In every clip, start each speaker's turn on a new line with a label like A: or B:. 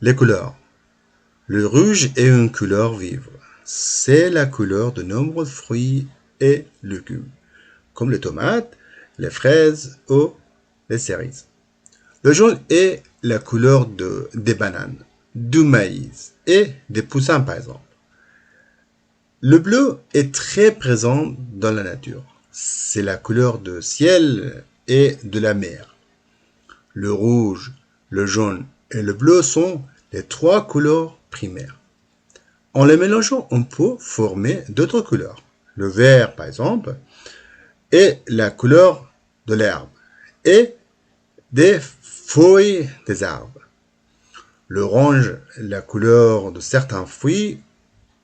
A: Les couleurs. Le rouge est une couleur vive. C'est la couleur de nombreux fruits et légumes, comme les tomates, les fraises ou les cerises. Le jaune est la couleur des bananes, du maïs et des poussins par exemple. Le bleu est très présent dans la nature. C'est la couleur du ciel et de la mer. Le rouge, le jaune et le bleu sont les trois couleurs primaires. En les mélangeant, on peut former d'autres couleurs. Le vert, par exemple, est la couleur de l'herbe et des feuilles des arbres. L'orange est la couleur de certains fruits,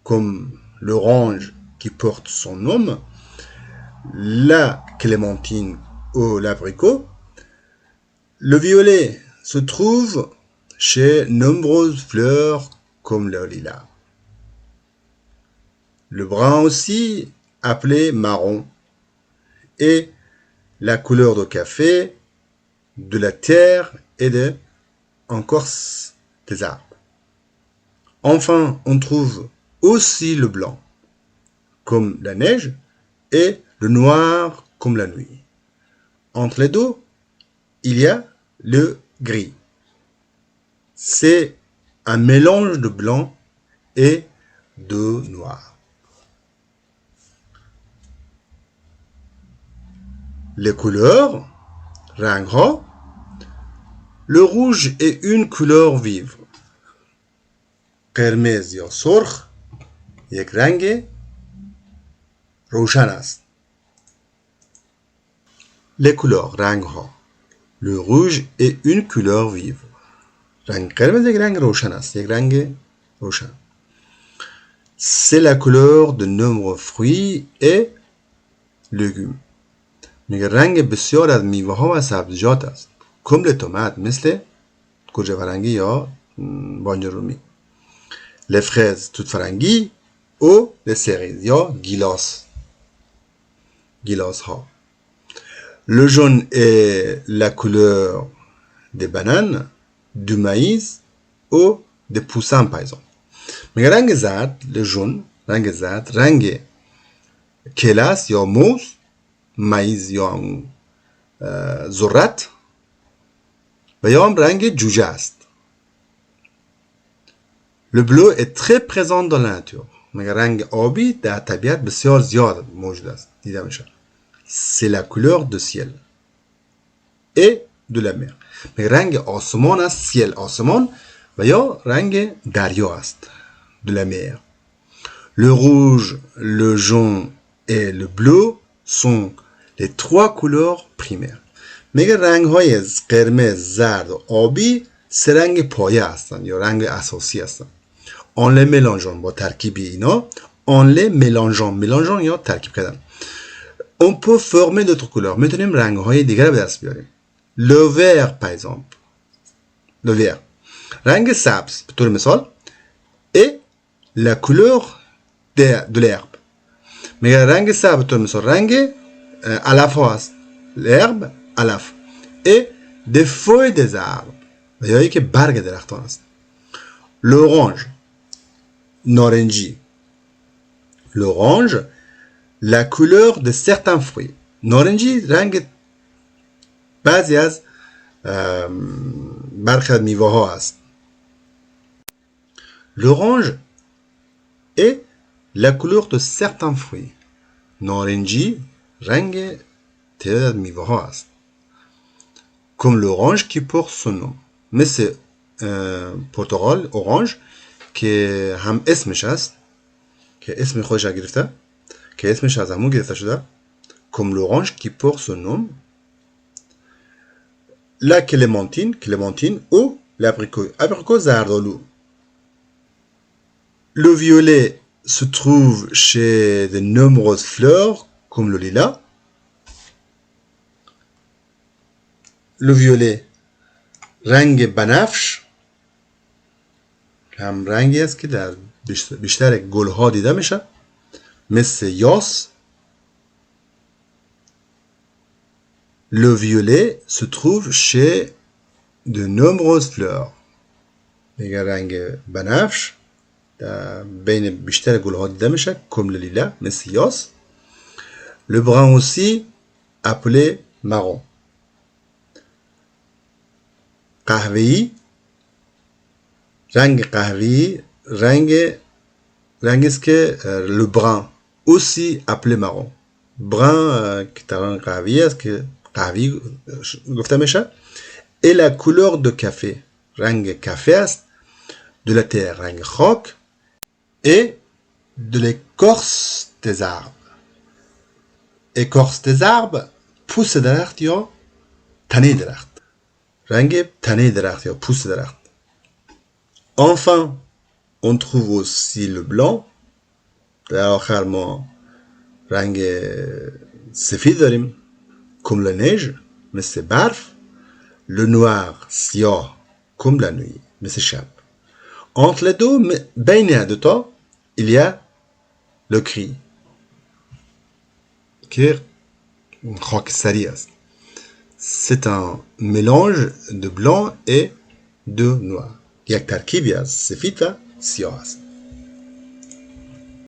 A: comme l'orange qui porte son nom, la clémentine ou l'abricot. Le violet se trouve chez nombreuses fleurs comme le lilas. Le brun aussi, appelé marron, est la couleur de café, de la terre et en Corse des arbres. Enfin, on trouve aussi le blanc, comme la neige, et le noir, comme la nuit. Entre les deux, il y a le gris. C'est un mélange de blanc et de noir. Les couleurs, رنگ‌ها. Le rouge est une couleur vive. قرمز یا سرخ یک رنگ روشن است. Les couleurs رنگ‌ها. Le rouge est une couleur vive. رنگ قرمز یک رنگ روشن است. یک رنگ روشن. C'est la couleur de nombreux fruits et légumes. میگه رنگ بسیار از میوه ها و سبزیجات است. comme les tomates مثل گوجه فرنگی یا بانجان رومی. les fraises توت فرنگی ou les cerises یا گیلاس ها. Le jaune est la couleur des bananes, du maïs ou des poussins par exemple. میگه رنگ زرد، le jaune، رنگ زرد، رنگ کلاس یا موز، مایز یا ذرت و یا هم رنگ جوجه است. Le bleu est très présent dans la nature. میگه رنگ آبی در طبیعت بسیار زیاد موجود است، دیده میشه. C'est la couleur du ciel et de la mer. میگه رنگ آسمان است، ciel آسمان و یا رنگ دریا است، de la mer. Le rouge, le jaune et le bleu sont les trois couleurs primaires. میگه رنگ های قرمز، زرد و آبی سه رنگ پایه هستن یا رنگ اساسی هستن. En les mélangeant با ترکیب اینا، en les mélangeant یا ترکیب کردن، on peut former d'autres couleurs. میتونیم رنگ های دیگر به دست بیاریم. Le vert par exemple. Le vert. رنگ سبز به طور مثال et la couleur de l'herbe. میگه رنگ سبز به طور مثال رنگ علف ها هست. l'herbe علف et des feuilles des arbres و یا که برگ درختان است. l'orange نارنجی. l'orange la couleur de certains fruits. نارنجی رنگ بعضی از برخی از میوه ها است. l'orange est la couleur de certains fruits. نارنجی رنگ تعداد از میوه ها است. comme l'orange qui porte son nom. مثل پرتقال اورانج که هم اسمش است، که اسم خودش را گرفته، که اسمش از همون گرفته شده. comme l'orange qui porte son nom. la clémentine ou l'abricot زردآلو. Le violet se trouve chez de nombreuses fleurs comme le lilas. Le violet رنگ بنفش هم رنگی است که در بیشتر گلها دیده میشه، مثل یاس. Le violet se trouve chez de nombreuses fleurs. میگه رنگ بنفش در بین بیشتر گلها دیده میشه comme le lilas مثل یاس. Le brun aussi appelé marron. قهوه‌ای رنگ قهوه‌ای رنگ است که le brun aussi appelé marron. brun که رنگ قهوه‌ای است که قهوه‌ای گفته میشه. Et la couleur de café رنگ کافه است. De la terre رنگ خاک. Et de l'écorce des arbres. écorce des arbres پوست درخت یا تنه درخت. رنگ تنه درخت یا پوست درخت. Enfin, on trouve aussi le blanc. در آخر ما رنگ سفید داریم. Comme la neige مثل برف. Le noir سیاه comme la nuit مثل شب. Entre les deux بین دوتا il y a le gris که خاکستری است. C'est un mélange de blanc et de noir. یک ترکیبی از سفید و سیاه است.